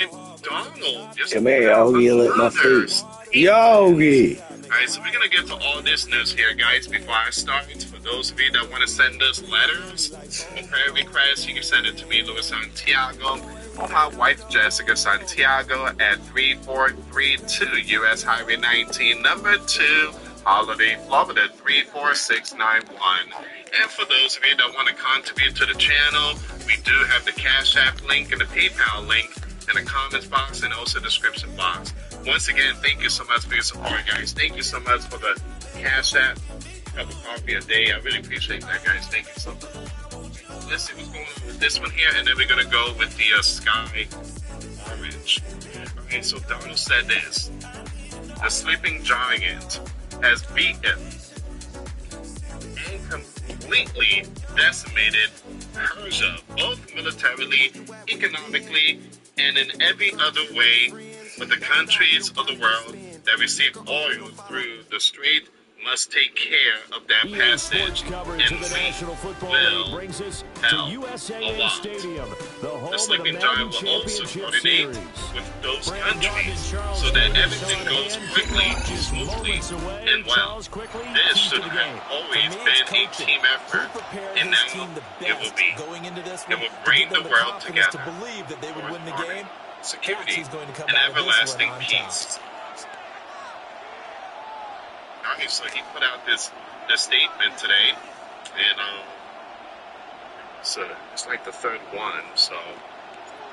McDonald. Come here, Yogi, lick my feet. Yogi! Alright, so we're gonna get to all this news here, guys, before I start. For those of you that want to send us letters or prayer requests, you can send it to me, Luis Santiago, or my wife, Jessica Santiago, at 3432 US Highway 19, number 2, Holiday, Florida 34691. And for those of you that want to contribute to the channel, we do have the Cash App link and the PayPal link in the comments box and also description box. Once again, thank you so much for your support, guys. Thank you so much for the Cash App, cup of coffee a day. I really appreciate that, guys. Thank you so much. Let's see what's going on with this one here, and then we're going to go with the Sky Orange. Okay, so Donald said this. The sleeping giant has beaten and completely decimated Persia, both militarily, economically, and in every other way, but the countries of the world that receive oil through the strait must take care of that passage, and we will help a lot. The sleeping giant will also coordinate with those countries so that everything goes quickly, smoothly, and well. This should have always been a team effort, and now it will be. It will bring the world together for harmony, security, and everlasting peace. Okay, so he put out this statement today, and it's like the third one, so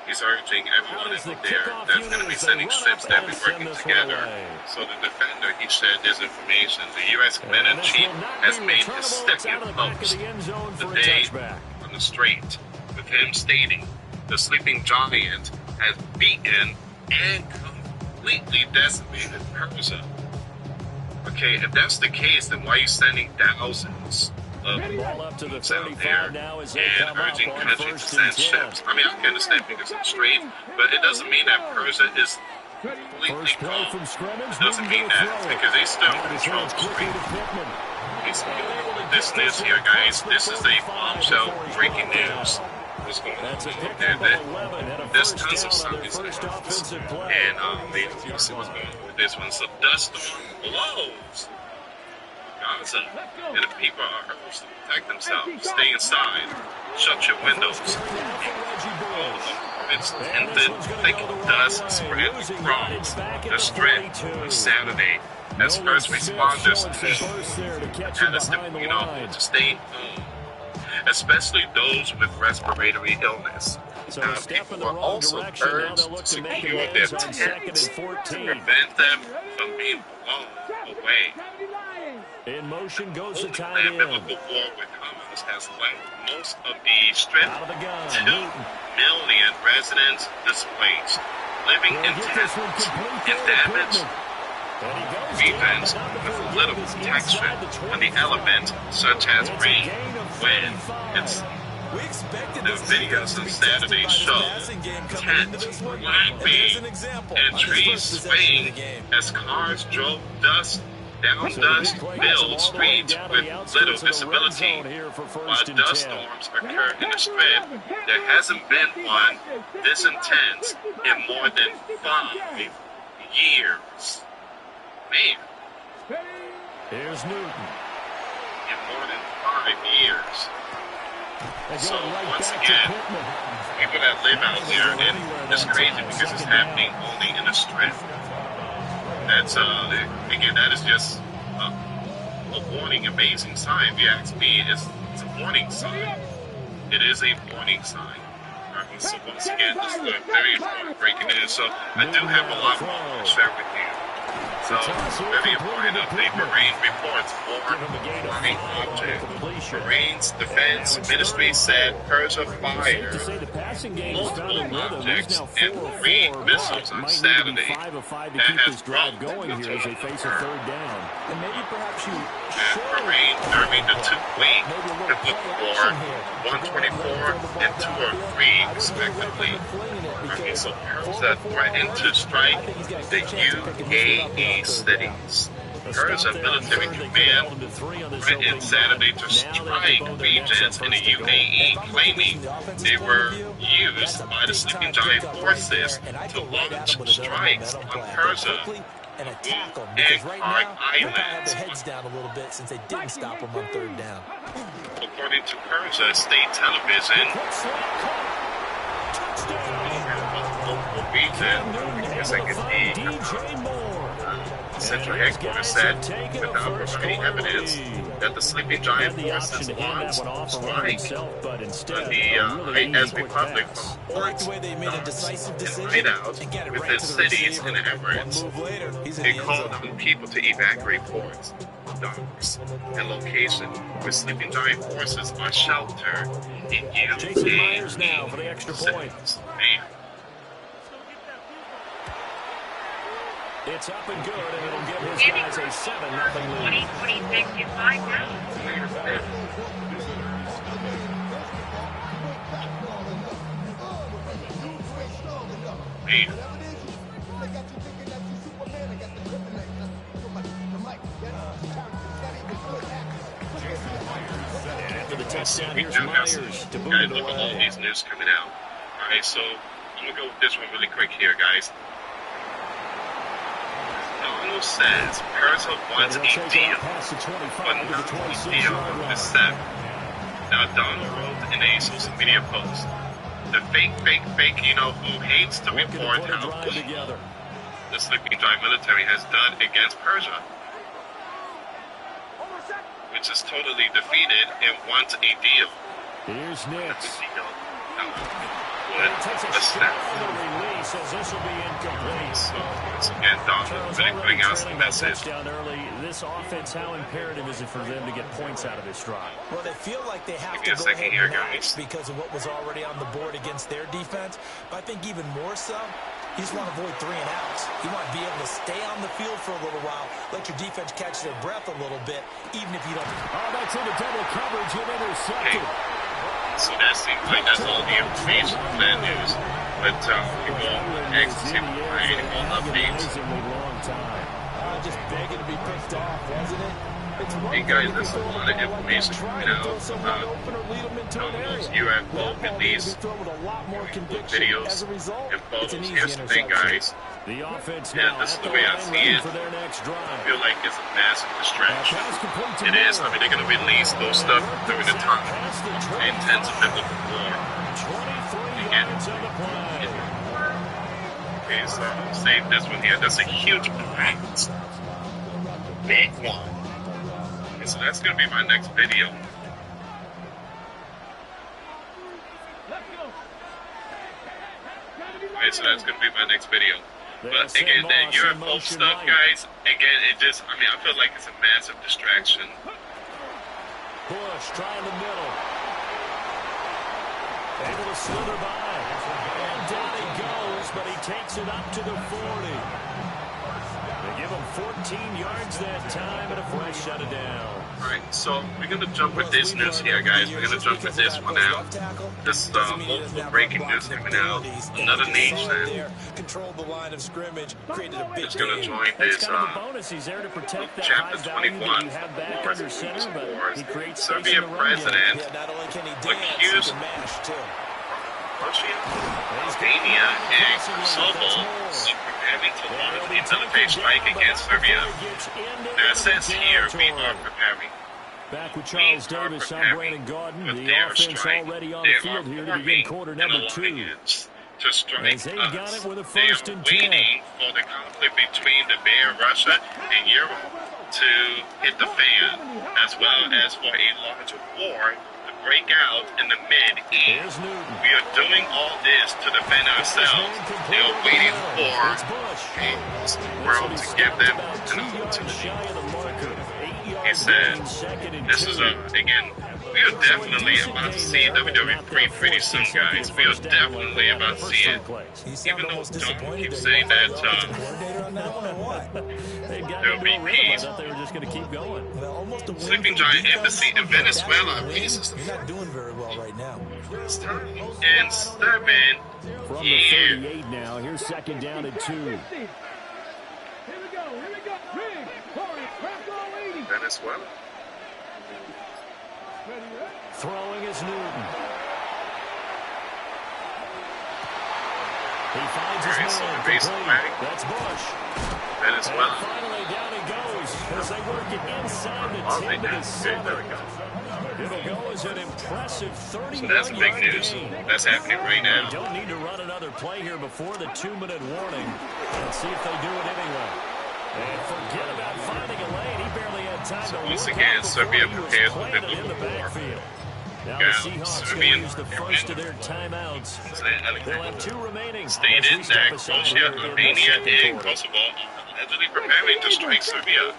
he's urging everyone out there that's going to be sending ships that be working together. So the defender, he shared this information. The U.S. Commander-in-Chief has made his second post today on the strait, with him stating, the sleeping giant has beaten and completely decimated Persia. Okay, if that's the case, then why are you sending thousands of troops out there and urging countries to send ships? I mean, I can understand because it's straight, but it doesn't mean that Persia is completely gone. It doesn't mean that, because they still control the strait. Okay, so this news here, guys, this is a bombshell breaking news. What's going on? There's tons of signs like this. And let's see what's going on with this one. So dust storm blows Gaza, and the people are urged to protect themselves. Stay inside. Shut your windows. It's tinted, thick dust spread across the strip on Saturday as first responders had us to stay home, especially those with respiratory illness. People were also urged to secure their tents to prevent them from being blown away. In motion goes the tight end. Biblical war with Hamas has left most of the strip, 2 million residents displaced, living in tents and damaged regions with little protection on the elements such as rain, wind, and the videos on Saturday show tents flapping and trees swaying as cars drove down dust-filled streets with little visibility. While dust storms occur in the strip, there hasn't been one this intense in more than 5 years. Man. Here's Newton. In more than 5 years. So once again, people that live out here, and it's crazy because it's happening only in the strip. That's again, that is just a warning, amazing sign. If you ask me, it's a warning sign. It is a warning sign. So once again, just a very important breaking news. So I do have a lot more to share with you. So, very important update. Marine reports 4 flying objects. Marines Defense Ministry said Persia fired multiple objects and 3 missiles on Saturday that has brought the total Marine during the 2-week War 124 and 203 respectively. Okay, so Persia threatened to strike the UAE cities. Persia military command went in Saturday to strike regions in the UAE, claiming they were used by the Sleeping Giant forces to launch strikes on Persia and attack them, and because right Clark now they're gonna have Islands. their heads down a little bit since they didn't stop them on third down. According to Persia state television, local region, I guess I could the central headquarters said, without providing evidence, that the Sleeping Giant forces launched strike on the IS Republic from ports and hideouts within cities and Emirates. They called on people to evacuate ports, docks, and locations where Sleeping Giant forces are sheltered in UAE cities. It's up and good, and it'll give his guys a 7-0 lead. 26 is 5 now. After the touchdown, We here's do have Myers some, to boot guys, it look at all away. these news coming out. Alright, so I'm going to go with this one really quick here, guys. Donald says Persia wants a deal, but not a deal is set. Now, Donald wrote in a social media post, the fake, you know, who hates to report how the Sleeping Giant military has done against Persia, which is totally defeated and wants a deal. Here's Nick. Would a snap. Release as this will be incomplete. So, once again, Donald really putting out some message. Early. This offense, how imperative is it for them to get points out of this drive? Well, they feel like they have Give me to a go second ahead here, and guys. match because of what was already on the board against their defense. But I think even more so, you just want to avoid 3 and outs. You want to be able to stay on the field for a little while, let your defense catch their breath a little bit, even if you don't. Oh, that's into double coverage and intercepted. So that seems like that's all the information for that news. But we go execute all updates. Just begging to be picked off, wasn't it? Hey guys, there's a lot of information coming out about those UFO release videos and photos. Here's the thing, guys. The offense Yeah, this is the way I see it. for their next drive. I feel like it's a massive distraction. It is. I mean, they're going to release those stuff during the time. They intend to pick up the war. Again. Okay, so save this one here. That's a huge impact. Big one. Okay, so that's going to be my next video. Okay, so that's going to be my next video. But again, that UFO stuff, guys, again, it just, I mean, I feel like it's a massive distraction. Bush trying the middle. Able to slither by. And down he goes, but he takes it up to the 40. They give him 14 yards that time and a fresh shut it down. Alright, so we're going to jump with this news here, guys. We're going to jump with this one out. This multiple breaking news coming out. Another nation is going to join this chapter 21 for Serbian president accused Russia, Albania, and Kosovo of preparing to launch a military strike against Serbia. Now it says here, we are preparing. Back with Charles Davis, I'm Brandon Gordon. The offense already on the field here to begin quarter number 2. To strike As they got it with a they first are and 10. waiting for the conflict between the Bear, Russia, and Europe to hit the fan, as well as for a larger war to break out in the Mid-East. We are doing all this to defend ourselves. They are waiting for the world to give them an opportunity. He said, this is again, we are definitely about to see ww3 pretty soon, guys. We are definitely about to see it. Even though Don keeps saying that there will be peace. They were just going to keep going. Sleeping Giant Embassy in Venezuela raises You're not doing very well right now. first time in 7 From the years. 38 now, here's second down and 2. Venezuela. Throwing is Newton. He finds his man. That's Bush. Venezuela. And finally down he goes as they work it inside the 10 to the 7. There we go. It'll go as an impressive 31-yard So that's big news. gain. That's happening right now. They don't need to run another play here before the 2-minute warning. Let's see if they do it anyway. And forget about finding a lane. He barely had time to once look again, up Serbia before he was prepares with planted a in the little more. backfield. Now Yeah, the Seahawks Serbian use the first of their timeouts. They'll have 2 remaining. Stated that Croatia, Albania, and Kosovo allegedly preparing to strike Serbia.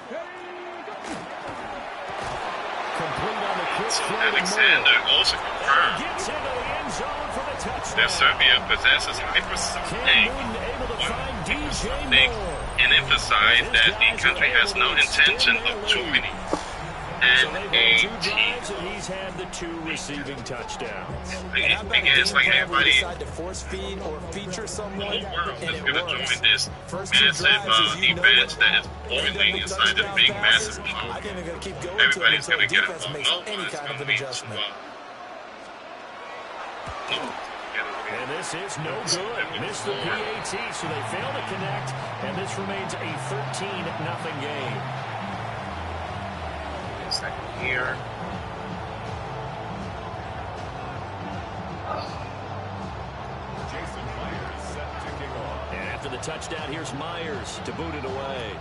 Complete on the quick So throw to Alexander Moore. also confirmed Gets into the end zone for the touchdown. that Serbia possesses hypersonic and emphasized that the country has no intention of joining NAT. NAT. He's had the 2 receiving touchdowns. I guess like everybody in to force feed or feature the someone, whole world and is it going to works. join this First 2 massive drives, as you know, event that is they're boiling gonna inside this touchdown big, passes. massive I pond. think they're going to keep going Everybody's to it going to until get the defense a makes well, any it's kind going of to an lead to adjustment. And this is no good. Missed the PAT, so they fail to connect, and this remains a 13-0 game. second here. And after the touchdown, here's Myers to boot it away.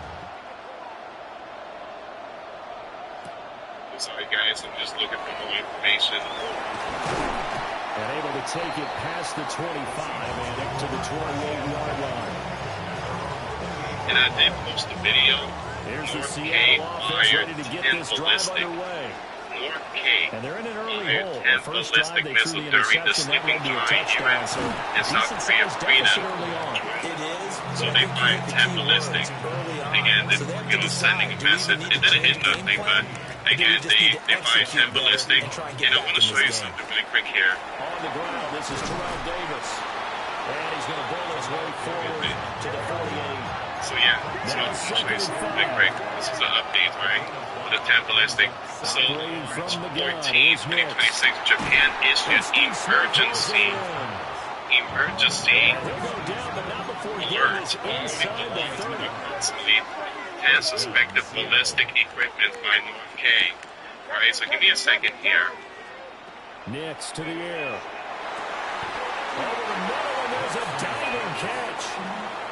Sorry guys, I'm just looking for more information. And able to take it past the 25 and up to the 28-yard line. And I did post a video. Here's the North Seattle K offense fired ready to get 10 this drive ballistic. underway. North K And they're in an early fired hole. 10 The first drive, ballistic they missile threw the during the interception. That sleeping led to a giant touchdown. event So in South Korea decent-sized freedom. deficit early on. It is. So they fired 10 ballistic. Again, they're sending a message. It didn't hit nothing, but again, they fired 10 ballistic. And I want to show you something really quick here. On the ground, this is Terrell Davis. And he's going to bowl his way forward to the 48. So yeah, so I'll show you something really quick. This is an update, right? For the 10 ballistic. So March 14, 2026, Japan issued emergency alert only belonging to approximately 10 suspected ballistic equipment by North K. Alright, so give me a second here. Knicks to the air. Over the middle, and there's a diving catch.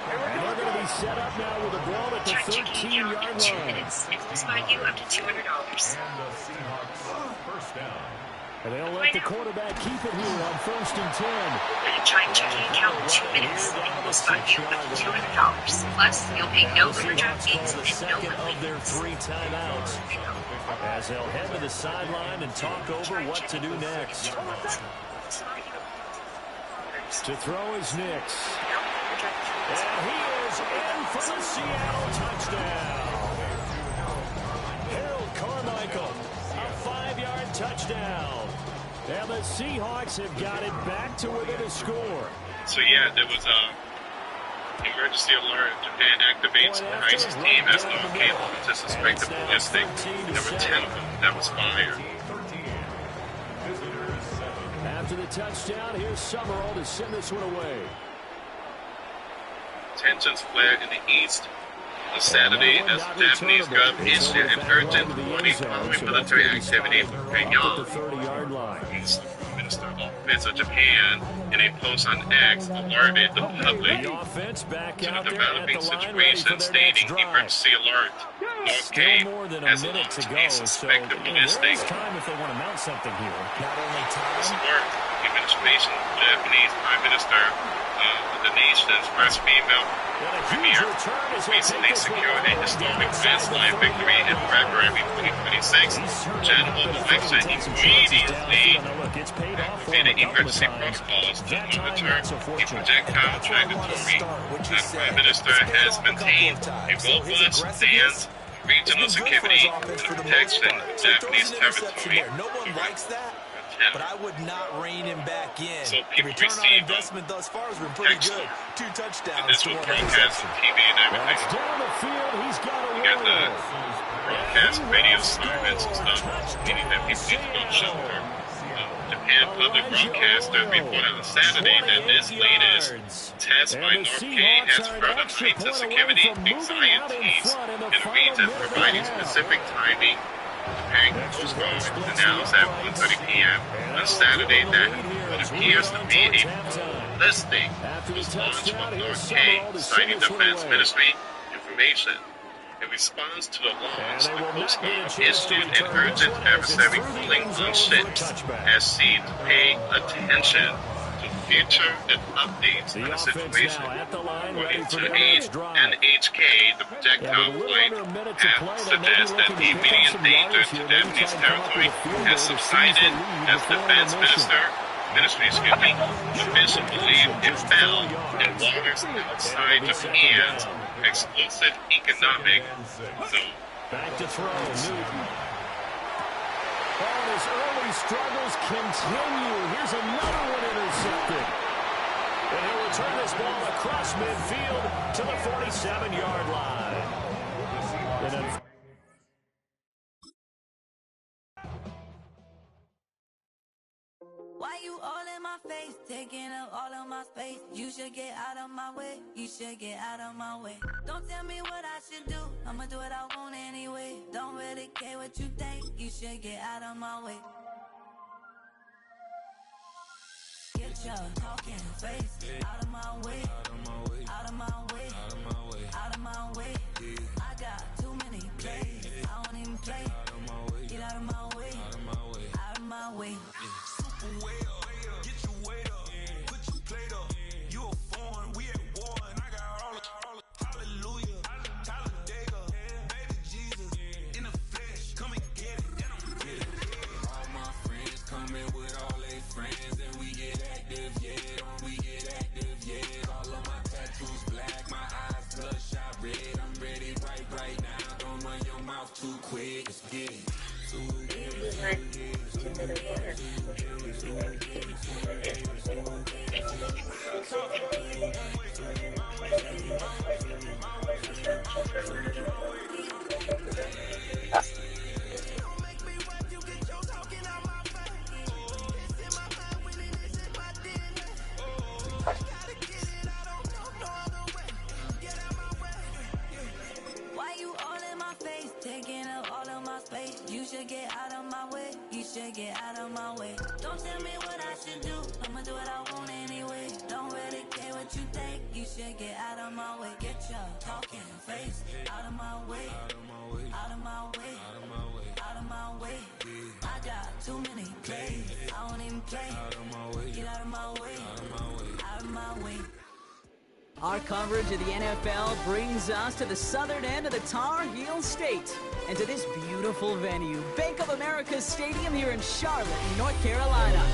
And they're going to be set up now with a ball at the 13-yard line. This buy you up to $200. And they'll let the quarterback keep it here on 1st and 10. Try checking account in 2 minutes, and we'll buy you up to $200. Plus, you'll pay no overdraft fees The and no second monthly of their fees. 3 timeouts. As they'll head to the sideline and talk over what to do next. To throw is Knicks. And he is in for the Seattle touchdown. Harold Carmichael, a 5-yard touchdown. And the Seahawks have got it back to within a score. So yeah, there was a emergency alert. Japan activates the crisis team as North K to suspect the ballistic. There were 10 of them that was fired. After the touchdown, here's Summerall to send this one away. Tensions flared in the east on Saturday as the Japanese government issued an urgent warning following military activity from Pyongyang. At the 30-yard line. Minister of Defense of Japan, in a post on X, alerted the public The offense back to out the there at developing the line, ready situation, for their next stating drive. emergency alert. North K Still more than a has minute launched to a go, so suspected there ballistic is time if they want to mount something here. Not only This time, alert, the administration of the Japanese Prime Minister, the nation's first female premier, recently secured a historic landslide victory in February 2026. General election immediately activated emergency protocols to monitor the projectile trajectory. The Prime Minister has maintained a robust stance, regional security, and protection of Japanese territory. no one likes that. him. But I would not rein him back in. So The people return on receive investment thus far has been pretty text good. 2 touchdowns this to will 1 broadcast interception. on TV and everything. That's down the field. He's got a You got the Warrior. broadcast radio sermons and stuff, meaning that people need to go shelter. Japan public broadcaster reported on Saturday that this latest test by North Korea has further heightened security anxieties in the region, providing specific timing. Japan Coast Guard announced at 1:30 p.m. on Saturday that what appears to be a listing was launched from North Korea, citing Defense Ministry information. In response to the launch, the Coast Guard issued an urgent adversary ruling on ships as seen to pay attention to future updates on the situation. According to NHK, the projectile flight app suggests that the immediate danger to Japanese territory has subsided as Defense Ministry officials believe it fell in waters outside Japan's exclusive economic zone. Back to throw, Newton. And his early struggles continue. Here's another one intercepted. And he'll return this ball across midfield to the 47-yard line. Why you all in my face, taking up all of my space? You should get out of my way, you should get out of my way. Don't tell me what I should do, I'ma do what I want anyway. Don't really care what you think, you should get out of my way. Get your talking face out of my way, out of my way, out of my way, out of my way. I got too many plays, I don't even play. Get out of my way, out of my way, out of my way. Way up, get your weight up, put your plate up. You a foreign, we at war, and I got all hallelujah, Talladega, baby Jesus, in the flesh, come and get it, and I'm get it. All my friends coming with all their friends, and we get active, yeah, we get active, yeah. All of my tattoos black, my eyes bloodshot red. I'm ready right now. Don't run your mouth too quick, let's get it. Why you all in my face, taking up all of my space? You should get out of my way, you should get out of my way. Don't tell me what I should do, I'ma do what I want anyway. Don't really care what you think, you should get out of my way. Get your talking face out of my way, out of my way, out of my way, out of my way. I got too many plays, I don't even play. Get out of my way, out of my way, out of my way. Our coverage of the NFL brings us to the southern end of the Tar Heel State and to this beautiful venue, Bank of America Stadium here in Charlotte, North Carolina.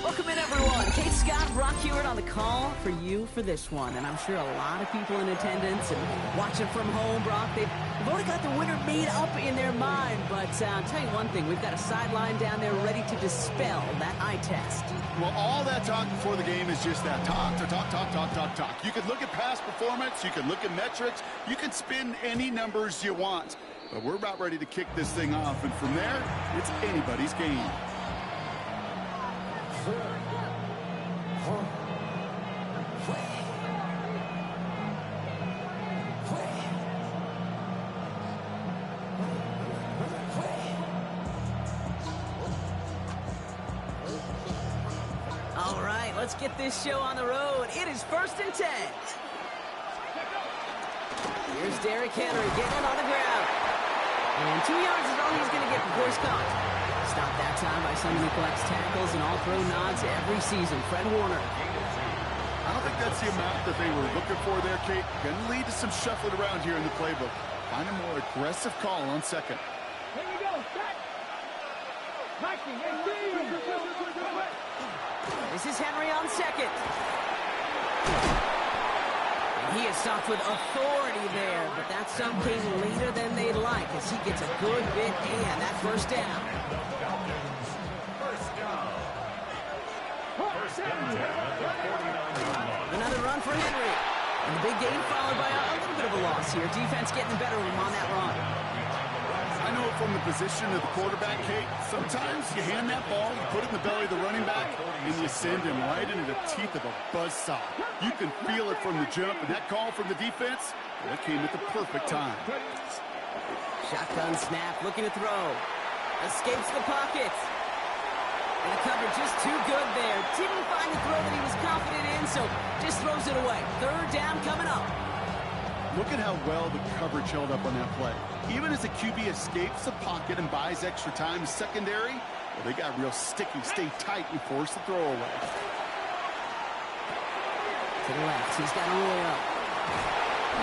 Welcome in, everyone. Kate Scott, Brock Hewitt on the call for you for this one. And I'm sure a lot of people in attendance and watching from home, Brock, they've already got the winner made up in their mind. But I'll tell you one thing, we've got a sideline down there ready to dispel that eye test. Well, all that talk before the game is just that talk. You can look at past performance, you can look at metrics, you can spin any numbers you want. But we're about ready to kick this thing off, and from there, it's anybody's game. All right, let's get this show on the road. It is 1st and 10. Here's Derrick Henry getting it on the ground. And 2 yards is all he's going to get before he's caught. Stopped that time by someone who collects tackles and all-pro nods every season, Fred Warner. I don't think that's the amount that they were looking for there, Kate. Going to lead to some shuffling around here in the playbook. Find a more aggressive call on second. Here we go, set. Mikey, This is Henry on second. And he is stopped with authority there, but that stop came later than they'd like as he gets a good bit and that first down. First down. Another run for Henry. And the big gain followed by a little bit of a loss here. Defense getting the better of him on that run. I know from the position of the quarterback, Kate, sometimes you hand that ball, you put it in the belly of the running back, and you send him right into the teeth of a buzzsaw. You can feel it from the jump, and that call from the defense, that came at the perfect time. Shotgun snap, looking to throw. Escapes the pocket. And the cover just too good there. Didn't find the throw that he was confident in, so just throws it away. Third down coming up. Look at how well the coverage held up on that play. Even as the QB escapes the pocket and buys extra time in secondary, well, they got real sticky, stay tight, and force the throw away. To the left, he's got Arroyo.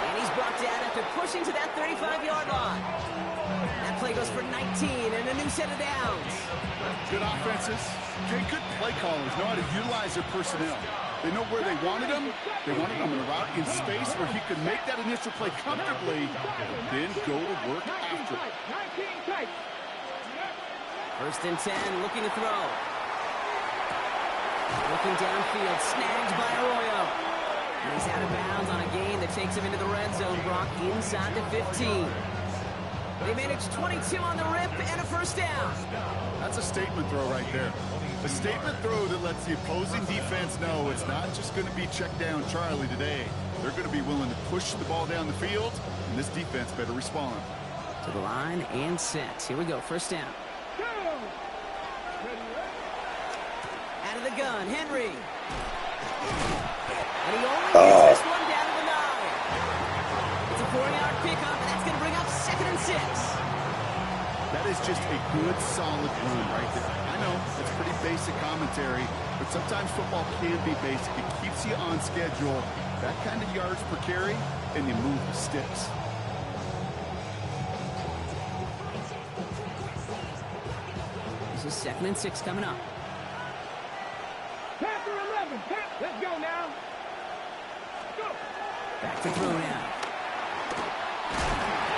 And he's brought down after pushing to that 35-yard line. That play goes for 19 and a new set of downs. Good offenses. Okay, good play callers know how to utilize their personnel. They know where they wanted him. They wanted him in a route in space where he could make that initial play comfortably, and then go to work after it. First and 10, looking to throw. Looking downfield, snagged by Arroyo. And he's out of bounds on a gain that takes him into the red zone. Brock inside the 15. They managed 22 on the rip and a first down. That's a statement throw right there. A statement throw that lets the opposing defense know it's not just going to be check down Charlie today. They're going to be willing to push the ball down the field, and this defense better respond. To the line and set. Here we go, first down. Out of the gun, Henry. And he only gets this one down to the 9. It's a 4-yard pickup, and that's going to bring up 2nd and 6. That is just a good, solid run right there. I know, it's pretty basic commentary, but sometimes football can be basic. It keeps you on schedule. That kind of yards per carry, and you move the sticks. This is 2nd and 6 coming up. Panther 11, let's go now. Go. Back to throw now.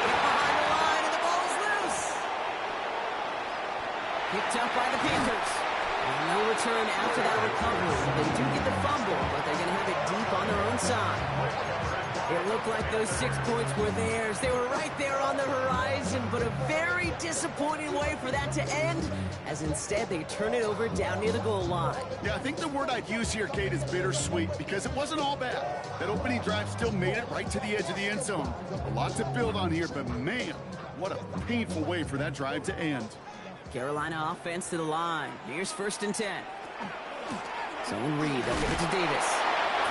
Behind the line, and the ball is loose. Picked up by the Panthers. And no return after that recovery. They do get the fumble, but they're going to have it deep on their own side. It looked like those 6 points were theirs. They were right there on the horizon, but a very disappointing way for that to end, as instead they turn it over down near the goal line. Yeah, I think the word I'd use here, Kate, is bittersweet, because it wasn't all bad. That opening drive still made it right to the edge of the end zone. A lot to build on here, but man, what a painful way for that drive to end. Carolina offense to the line. Here's 1st and 10. Zone read. They'll give it to Davis.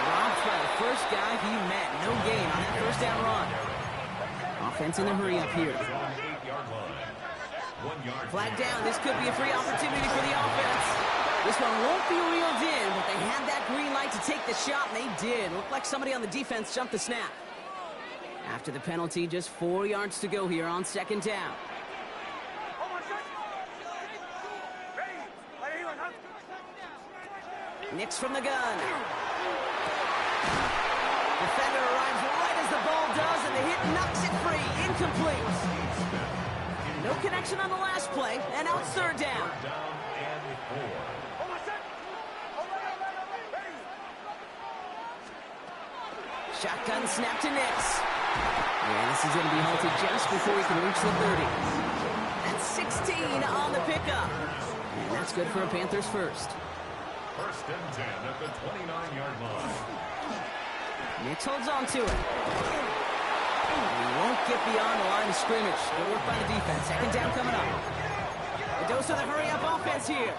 Robbed by the first guy he met. No gain on that first down run. Offense in the hurry up here. Flag down. This could be a free opportunity for the offense. This one won't be reeled in, but they had that green light to take the shot, and they did. Looked like somebody on the defense jumped the snap. After the penalty, just 4 yards to go here on 2nd down. Nix from the gun. Defender arrives right as the ball does, and the hit knocks it free. Incomplete. No connection on the last play, and now it's 3rd down. Shotgun snap to Nix. And this is going to be halted just before he can reach the 30. That's 16 on the pickup. And that's good for a Panthers first. 1st and 10 at the 29-yard line. Nix holds on to it. He won't get beyond the line of scrimmage. Good work by the defense. 2nd down coming up. A dose of the hurry-up offense here.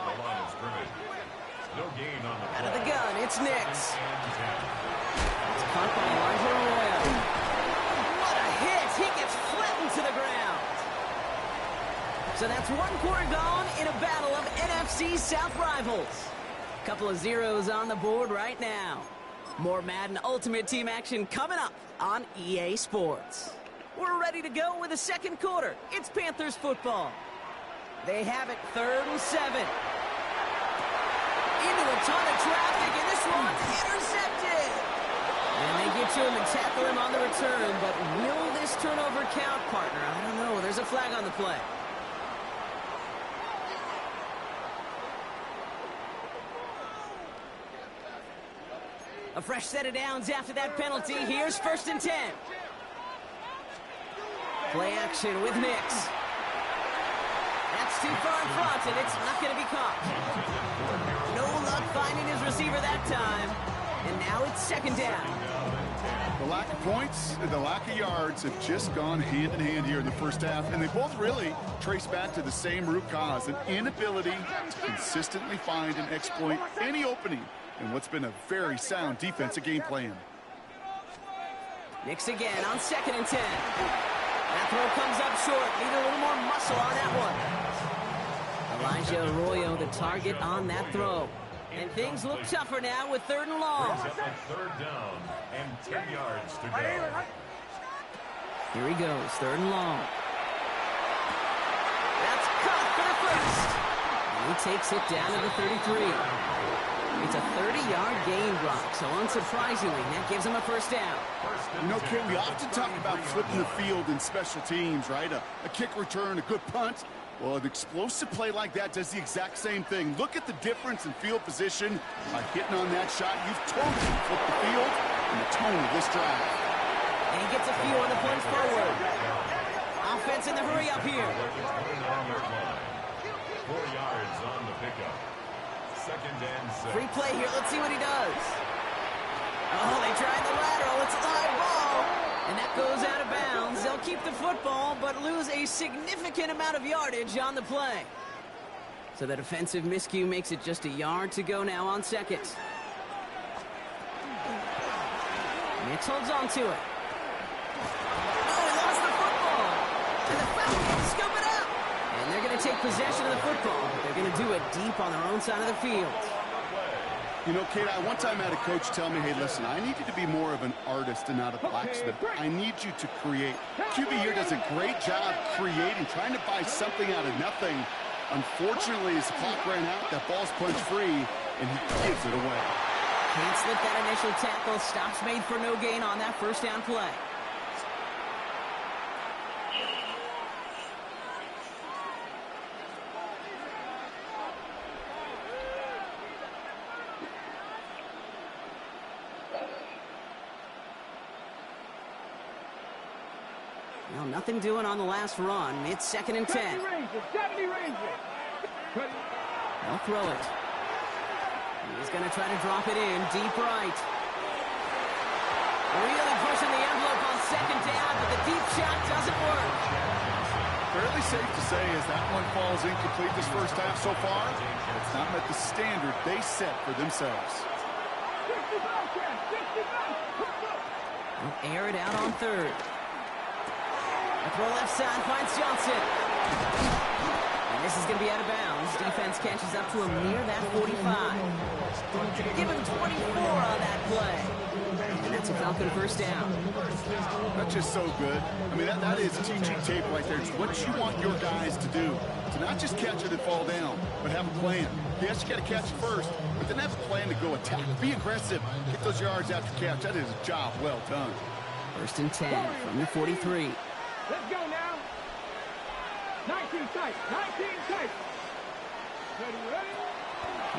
No gain on the out of the gun, it's Nix. It's caught by Elijah Arroyo. What a hit! He gets flattened to the ground. So that's 1 quarter gone in a battle of NFC South rivals. Couple of zeros on the board right now. More Madden Ultimate Team action coming up on EA Sports. We're ready to go with the 2nd quarter. It's Panthers football. They have it 3rd and 7. Into a ton of traffic, and this one's intercepted. And they get to him and tackle him on the return, but will this turnover count, partner? I don't know. There's a flag on the play. A fresh set of downs after that penalty. Here's 1st and 10. Play action with Nix. That's too far in front, and it's not going to be caught. No luck finding his receiver that time. And now it's 2nd down. The lack of points and the lack of yards have just gone hand in hand here in the first half, and they both really trace back to the same root cause, an inability to consistently find and exploit any opening in what's been a very sound defensive game plan. Nix again on 2nd and 10. That throw comes up short. Need a little more muscle on that one. Elijah Arroyo, the target on that throw. And things look tougher now with 3rd and long. 3rd down and 10 yards to go. Here he goes, 3rd and long. That's caught for the 1st. And he takes it down to the 33. It's a 30-yard gain block, so unsurprisingly, that gives him a 1st down. You know, Kate, we often talk about flipping the field in special teams, right? A kick return, a good punt. Well, an explosive play like that does the exact same thing. Look at the difference in field position. By hitting on that shot, you've totally flipped the field and the tone of this drive. And he gets a few on the punch forward. Offense in the hurry up here. 4 yards on the pickup. 2nd and 6. Free play here. Let's see what he does. Oh, they tried the lateral. It's a live ball. And that goes out of bounds. They'll keep the football, but lose a significant amount of yardage on the play. So the defensive miscue makes it just a yard to go now on 2nd. Nix holds on to it. Oh, he lost the football. And the Falcons scoop it up. And they're going to take possession of the football, but they're going to do it deep on their own side of the field. You know, Kate, I one time had a coach tell me, hey, listen, I need you to be more of an artist and not a blacksmith. I need you to create. QB here does a great job creating, trying to buy something out of nothing. Unfortunately, as the clock ran out, that ball's punched free, and he gives it away. Can't slip that initial tackle. Stops made for no gain on that 1st down play. Well, nothing doing on the last run. It's 2nd and 10. 70 Rangers. They'll throw it. He's going to try to drop it in deep right. Really pushing the envelope on 2nd down, but the deep shot doesn't work. Fairly safe to say as that one falls incomplete this first half so far, it's not met the standard they set for themselves. They'll air it out on 3rd. A throw left side finds Johnson. And this is going to be out of bounds. Defense catches up to him near that 45. Give him 24 on that play. And that's a Falcon 1st down. That's just so good. I mean, that is teaching tape right there. It's what you want your guys to do. To not just catch it and fall down, but have a plan. Yes, you got to catch it first, but then have a plan to go attack. Be aggressive. Get those yards after catch. That is a job well done. 1st and 10 from the 43. Let's go now. 19 tight. 19 tight. Ready?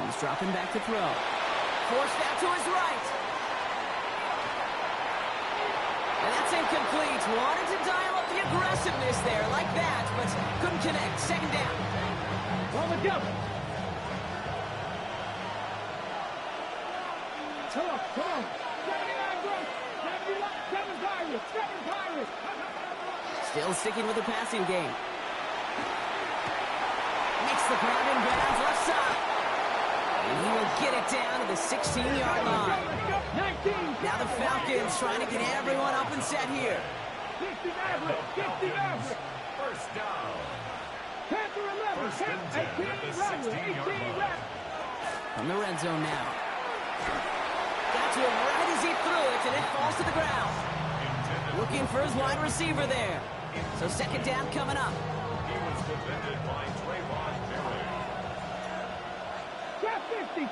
He's dropping back to throw. Forced out to his right. And that's incomplete. Wanted to dial up the aggressiveness there like that, but couldn't connect. 2nd down. On the double. Come on. 79 Gross. 7 Pirates. 7 Pirates. Still sticking with the passing game. Makes the grab in bounds left side. And he will get it down to the 16-yard line. Now the Falcons trying to get everyone up and set here. 60 average. 1st down. Panther 11. 18 left. From the red zone now. Got to him right as he threw it, and it falls to the ground. Looking for his wide receiver there. So 2nd down coming up. He was defended by Trayvon Berry. Trap 50.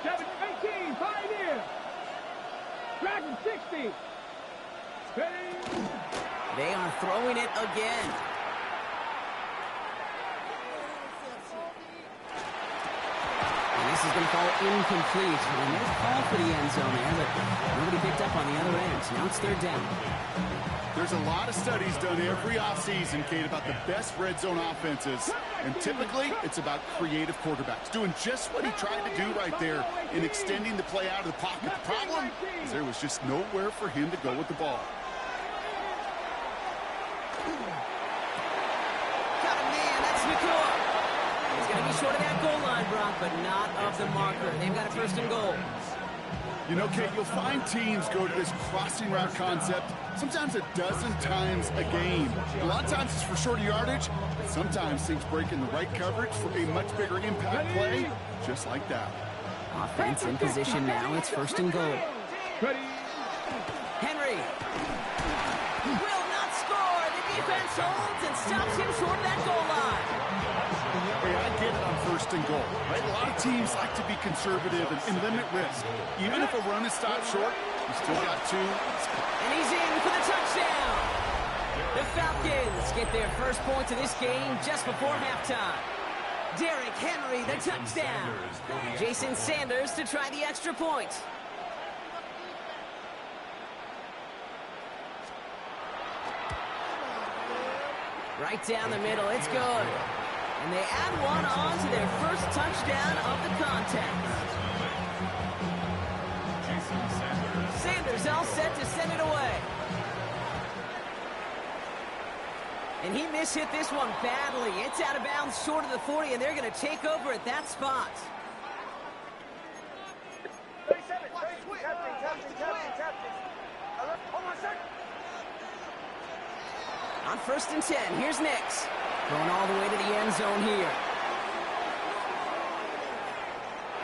7, 18, Pioneer. Dragon 60. They are throwing it again. And This is going to fall incomplete. And there's a call for the end zone there, but nobody picked up on the other end. Now it's third down. There's a lot of studies done every offseason, Kate, about the best red zone offenses. And typically, it's about creative quarterbacks doing just what he tried to do right there in extending the play out of the pocket. The problem is there was just nowhere for him to go with the ball. Got a man. That's McCoy. He's going to be short of that goal line, Brock, but not of the marker. They've got a first and goal. You know, Kate, you'll find teams go to this crossing route concept sometimes a dozen times a game. A lot of times it's for shorter yardage, but sometimes things break in the right coverage for a much bigger impact play, just like that. Offense in position now. It's first and goal. Henry will not score. The defense holds and stops him short of that goal line. Hey, I get it on first and goal, right? A lot of teams like to be conservative and limit risk. Even if a run is stopped short, you still got two. And he's in for the touchdown. The Falcons get their first points of this game just before halftime. Derrick Henry, the touchdown. Jason Sanders to try the extra point. Right down the middle, it's good. And they add one on to their first touchdown of the contest. Sanders all set to send it away. And he mishit this one badly. It's out of bounds short of the 40, and they're going to take over at that spot. On first and 10, here's Nix. Going all the way to the end zone here.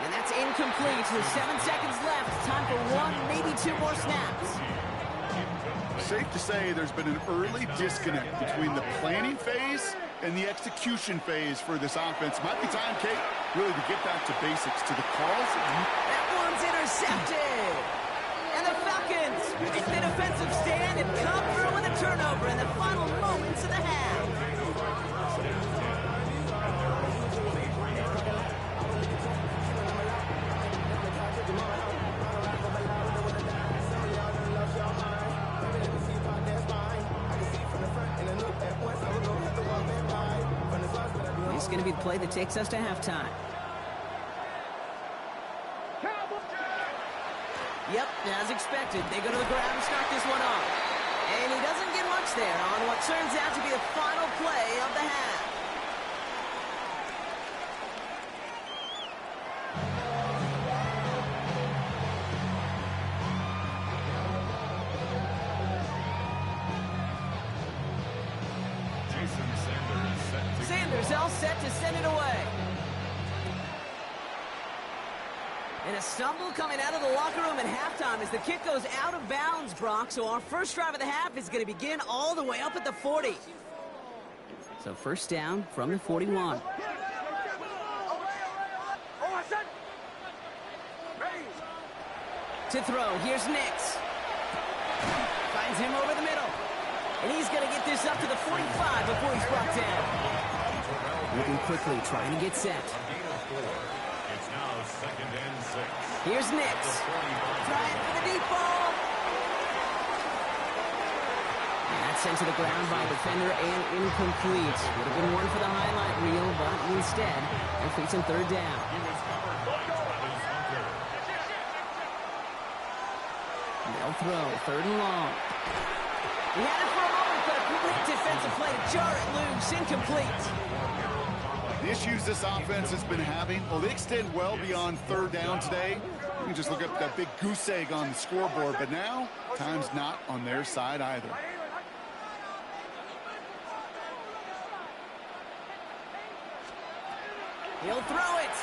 And that's incomplete with 7 seconds left. Time for one, maybe two more snaps. Safe to say there's been an early disconnect between the planning phase and the execution phase for this offense. Might be time, Kate, really to get back to basics, to the calls. That one's intercepted. And the Falcons make the defensive stand and come through with a turnover in the final moments of the half. This is going to be the play that takes us to halftime. Yep, as expected, they go to the ground and start this one off. And he doesn't get much there on what turns out to be the final play of the half. Sanders all set to send it away. And a stumble coming out of the locker room at halftime as the kick goes out of bounds, Brock. So our first drive of the half is going to begin all the way up at the 40. So first down from the 41. To throw, here's Nix. Finds him over the middle. And he's going to get this up to the 45 before he's brought down. Moving quickly, trying to get set. It's now second and 6. Here's Nix. Trying for the deep ball. And that's sent to the ground by a defender and incomplete. Would have been one for the highlight reel, but instead, they're facing third down. They'll throw, third and long. He had it for a moment, but a complete defensive play to jar it loose, incomplete. The issues this offense has been having, well, they extend well beyond third down today. You can just look up that big goose egg on the scoreboard, but now, time's not on their side either. He'll throw it.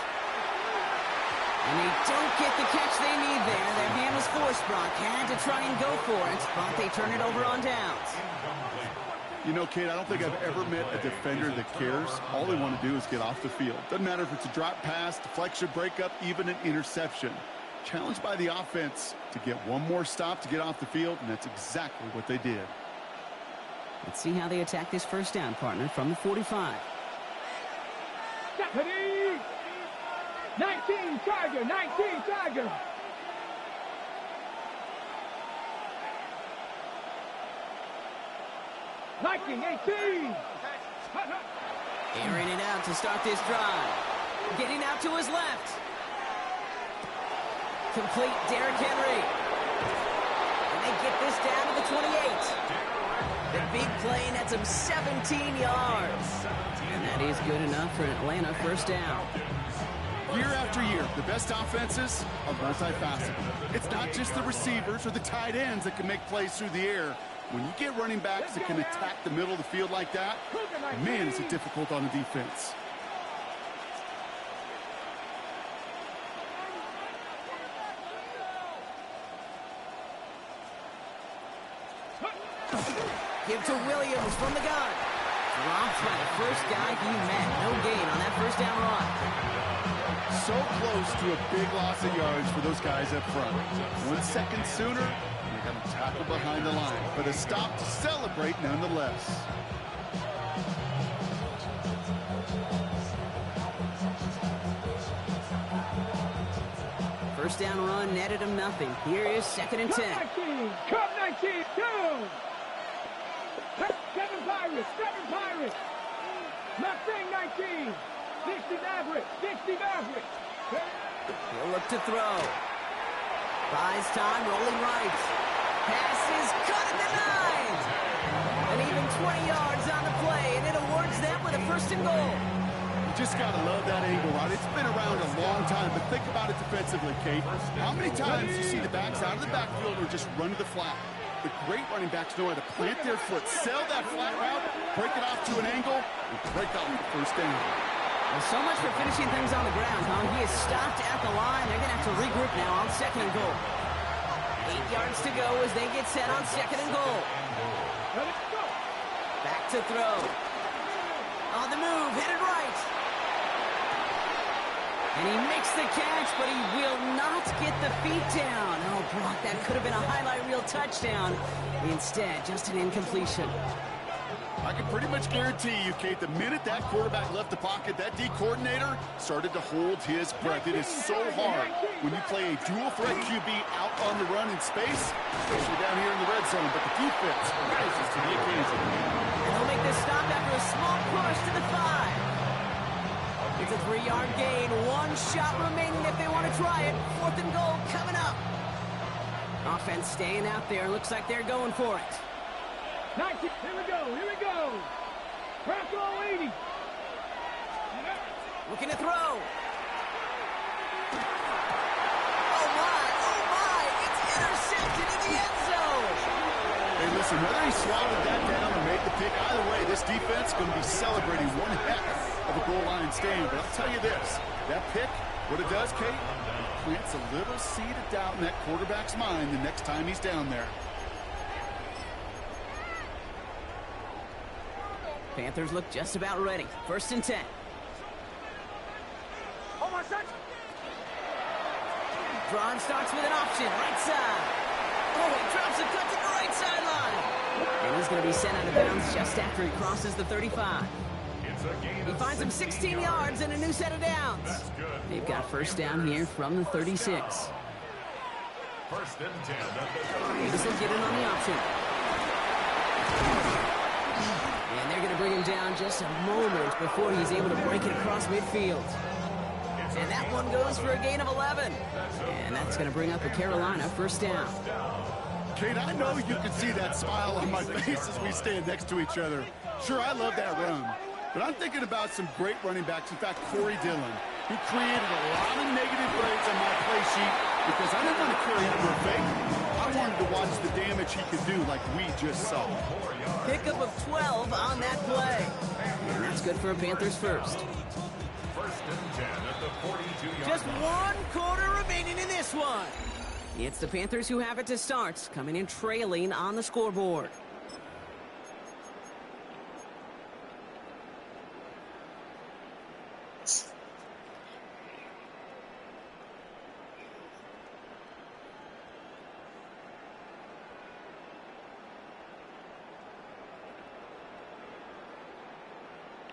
And they don't get the catch they need there. Their hand was forced, Brock. Had to try and go for it, but they turn it over on downs. You know, Kate, I don't think I've ever met a defender that cares. All they want to do is get off the field. Doesn't matter if it's a drop pass, deflection, breakup, even an interception. Challenged by the offense to get one more stop to get off the field, and that's exactly what they did. Let's see how they attack this first down, partner, from the 45. 19 Tiger, 19 Tiger. Liking 18. Airing it out to start this drive. Getting out to his left. Complete Derrick Henry. And they get this down to the 28. The big play nets him 17 yards. And that is good enough for an Atlanta first down. Year after year, the best offenses are multifaceted. It's not just the receivers or the tight ends that can make plays through the air. When you get running backs that can attack the middle of the field like that, man, is it difficult on the defense. Give to Williams from the gun. Dropped by the first guy he met. No gain on that first down run. So close to a big loss of yards for those guys up front. 1 second sooner, they got a tackle behind the line. But a stop to celebrate nonetheless. First down run netted him nothing. Here is 2nd and 10. 19, Cup 19, 2. 7 Pirates, 7 Pirates. Mustang 19, 60 Maverick, 60 Maverick. He'll look to throw. Buys time, rolling right. Pass is cut and denied. And even 20 yards on the play, and it awards them with a 1st and goal. You just got to love that angle, right? It's been around a long time, but think about it defensively, Kate. How many times do you see the backs out of the backfield or just run to the flat? The great running backs know how to plant their foot, sell that flat route, break it off to an angle, and break off the first down. Well, so much for finishing things on the ground, huh? He is stopped at the line. They're going to have to regroup now on 2nd and goal. 8 yards to go as they get set on 2nd and goal. Back to throw. On the move, headed right. And he makes the catch, but he will not get the feet down. Oh, Brock, that could have been a highlight reel touchdown. Instead, just an incompletion. I can pretty much guarantee you, Kate, the minute that quarterback left the pocket, that D coordinator started to hold his breath. It is so hard when you play a dual threat QB out on the run in space, especially down here in the red zone, but the defense rises to the occasion. And they'll make this stop after a small push to the 5. It's a 3-yard gain. 1 shot remaining if they want to try it. 4th and goal coming up. Offense staying out there. Looks like they're going for it. 19, here we go, here we go. Bronco 80. Looking to throw. Oh my, it's intercepted in the end zone. Hey, listen, whether he swallowed that down or made the pick, either way, this defense is going to be celebrating one heck of a goal line stand. But I'll tell you this, that pick, what it does, Kate, it plants a little seed of doubt in that quarterback's mind the next time he's down there. Panthers look just about ready. 1st and 10. Drive starts with an option, right side. Oh, he drops a cut to the right sideline. And he's going to be sent out of bounds just after he crosses the 35. He finds him 16 yards and a new set of downs. They've got 1st down here from the 36. 1st and 10. Davis will get in on the option. And they're going to bring him down just a moment before he's able to break it across midfield. And that one goes for a gain of 11. And that's going to bring up a Carolina 1st down. Kate, I know you can see that smile on my face as we stand next to each other. Sure, I love that run. But I'm thinking about some great running backs. In fact, Corey Dillon. He created a lot of negative grades on my play sheet because I didn't want to carry him for a fake. I wanted to watch the damage he could do like we just saw. Pickup of 12 on that play. And that's good for a Panthers 1st. 1st and 10 at the 42-yard Just 1 quarter remaining in this one. It's the Panthers who have it to start, coming in trailing on the scoreboard.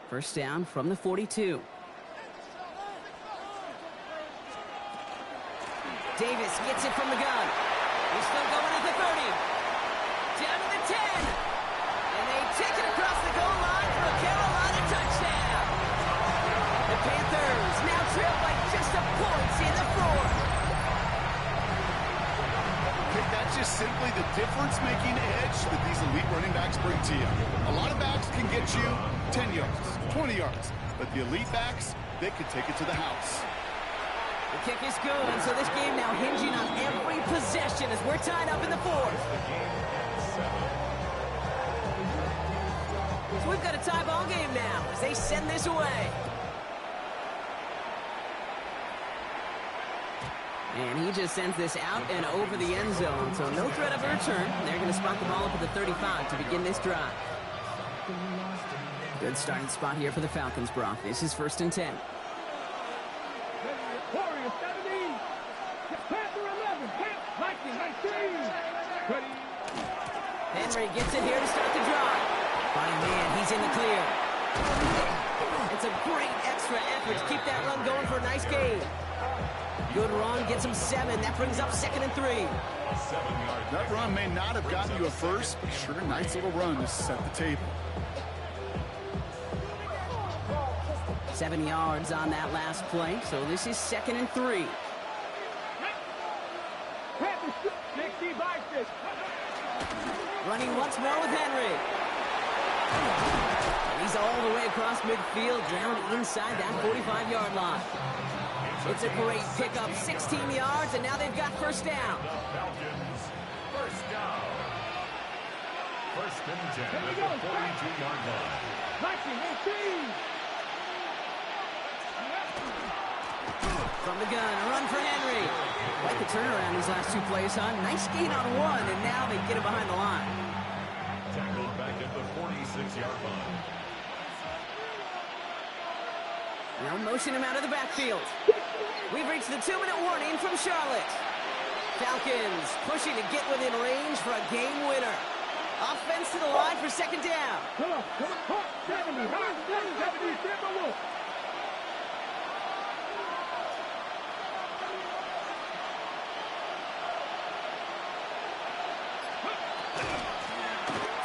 First down from the 42. Davis gets it from the gun. He's still going at the 30. Down to the 10. And they take it across the goal line for a Carolina touchdown. The Panthers now trail by just a point in the fourth. Okay, that's just simply the difference-making edge that these elite running backs bring to you. A lot of backs can get you 10 yards, 20 yards, but the elite backs, they can take it to the house. The kick is good, so this game now hinging on every possession as we're tied up in the fourth. So we've got a tie ball game now as they send this away. And he just sends this out and over the end zone, so no threat of a return. They're going to spot the ball up at the 35 to begin this drive. Good starting spot here for the Falcons, Brock. This is 1st and 10. Warriors 17. Panther 11. Viking 19. Ready. Henry gets it here to start the drive. By man, he's in the clear. It's a great extra effort to keep that run going for a nice gain. Good run, gets him 7. That brings up 2nd and 3. That run may not have gotten you a first, but sure, nice little run to set the table. 7 yards on that last play, so this is 2nd and 3. Running once more with Henry. He's all the way across midfield, down inside that 45-yard line. It's a great pickup, 16 yards, and now they've got first down. First down. 1st and 10 at the 42-yard line. From the gun, a run for Henry. Quite the turnaround these last 2 plays, huh? Nice gain on 1, and now they get him behind the line. Tackled back at the 46-yard line. Now motion him out of the backfield. We've reached the 2-minute warning from Charlotte. Falcons pushing to get within range for a game winner. Offense to the line for 2nd down. Come on. 70. 70. Timberwolves.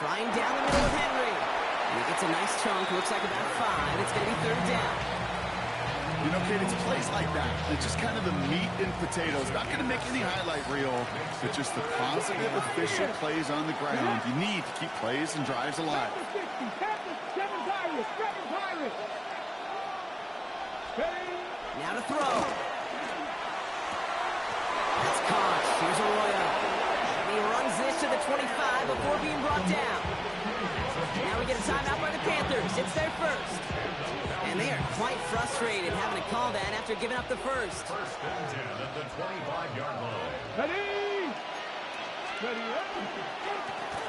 Flying down the middle of Henry. And he gets a nice chunk. Looks like about 5. It's going to be 3rd down. You know, Kate, it's plays like that. It's just kind of the meat and potatoes. Not going to make any highlight reel, but just the positive, efficient plays on the ground. You need to keep plays and drives alive. 7 Pirates. Now to throw. That's caught. Here's Arroyo. He runs this to the 25 before being brought down. Now we get a timeout by the Panthers. It's their first. And they are quite frustrated having to call that after giving up the first. 1st and 10 at the 25-yard line. Ready up.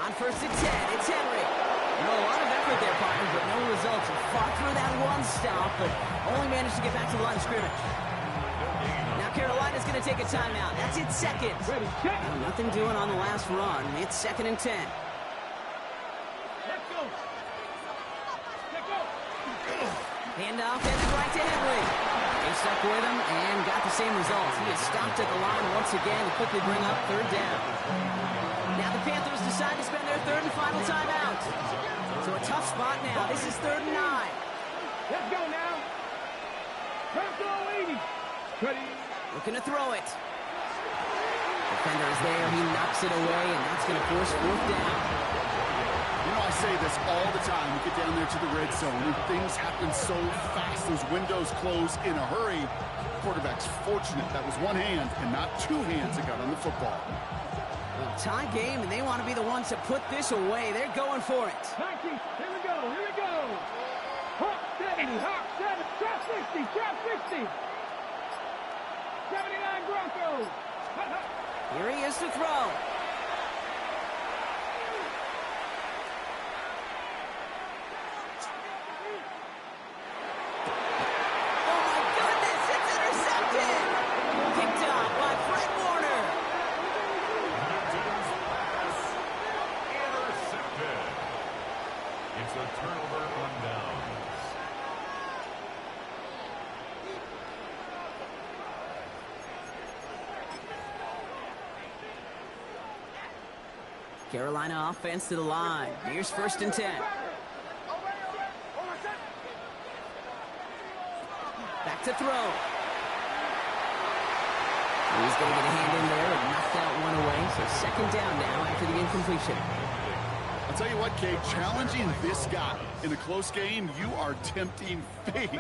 On 1st and 10, it's Henry. You know, a lot of effort there, partner, but no results. He fought through that one stop, but only managed to get back to the line of scrimmage. Now Carolina's going to take a timeout. That's its 2nd. Nothing doing on the last run. It's 2nd and 10. Handoff headed right to Henry. They stuck with him and got the same results. He is stopped at the line once again to quickly bring up 3rd down. Now the Panthers decide to spend their 3rd and final timeout. So a tough spot now. This is 3rd and 9. Let's go now. Purple 80. Ready. Looking to throw it. Defender is there. He knocks it away, and that's going to force 4th down. You know, I say this all the time. You get down there to the red zone, and things happen so fast. Those windows close in a hurry. Quarterback's fortunate that was one hand and not 2 hands that got on the football. Well, tie game, and they want to be the ones to put this away. They're going for it. 90. Here we go. Hawk 70. Hawk 7. Trap 60. Trap 60. 79 Broncos. Here he is to throw. Carolina offense to the line. Here's 1st and 10. Back to throw. He's going to get a hand in there and knock that one away. So 2nd down now after the incompletion. I'll tell you what, Kate, challenging this guy in a close game, you are tempting fate.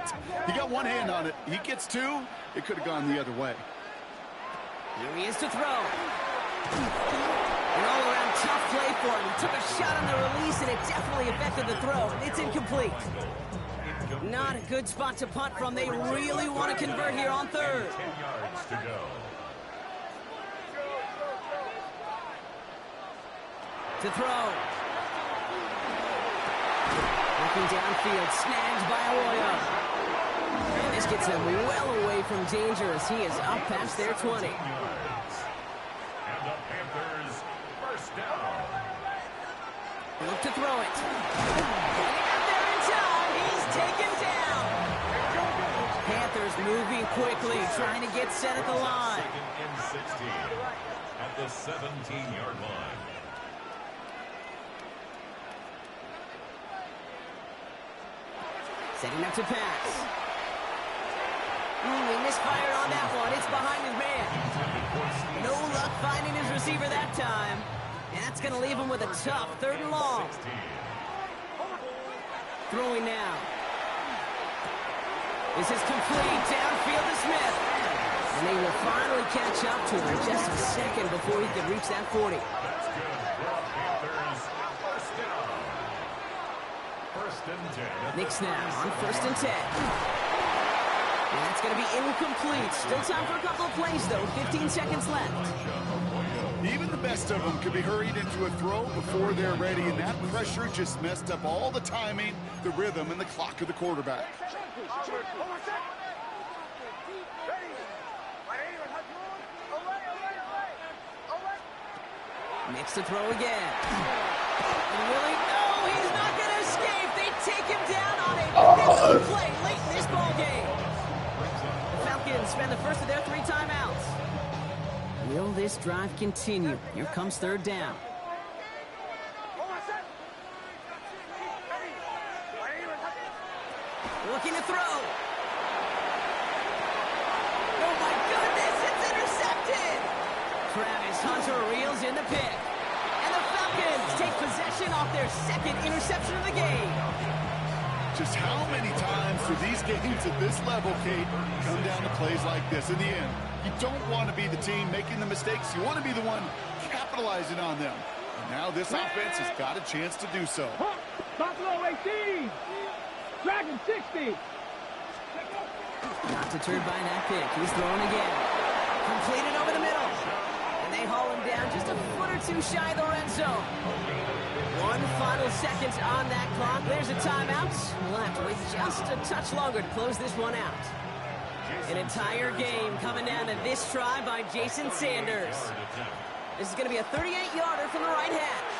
He got one hand on it. He gets 2. It could have gone the other way. Here he is to throw. An all-around tough play for him. He took a shot on the release, and it definitely affected the throw. It's incomplete. Not a good spot to punt from. They really want to convert here on 3rd. 10 yards to go. To throw. Looking downfield, snagged by Arroyo. And this gets him well away from danger as he is up past their 20. And the Panthers, 1st down. Look to throw it. Getting up there in time. He's taken down. Panthers moving quickly, trying to get set at the line. 2nd and 16 at the 17-yard line. Setting up to pass. He misfired on that one. It's behind his man. No luck finding his receiver that time. And that's going to leave him with a tough 3rd and long. Throwing now. This is complete. Downfield to Smith. And they will finally catch up to him just a second before he can reach that 40. Nick snap on 1st and 10. And that's going to be incomplete. Still time for a couple of plays, though. 15 seconds left. Even the best of them could be hurried into a throw before they're ready, and that pressure just messed up all the timing, the rhythm, and the clock of the quarterback. Next to throw again. Really? No, he's not going to escape. They take him down on a big play late in this ball game. The Falcons spend the first of their 3 timeouts. Will this drive continue? Here comes 3rd down. Looking to throw. Oh my goodness, it's intercepted. Travis Hunter reels in the pick. And the Falcons take possession off their 2nd interception of the game. Just how many times do these games at this level, Kate, come down to plays like this? In the end, you don't want to be the team making the mistakes. You want to be the one capitalizing on them. And now this offense has got a chance to do so. Buffalo 18. Dragon 60. Not deterred by that pick. He's thrown again. Completed over the middle. And they haul him down just a foot or 2 shy of the red zone. 1 final second on that clock. There's a timeout. We'll have to wait just a touch longer to close this one out. An entire game coming down to this try by Jason Sanders. This is going to be a 38-yarder from the right hash.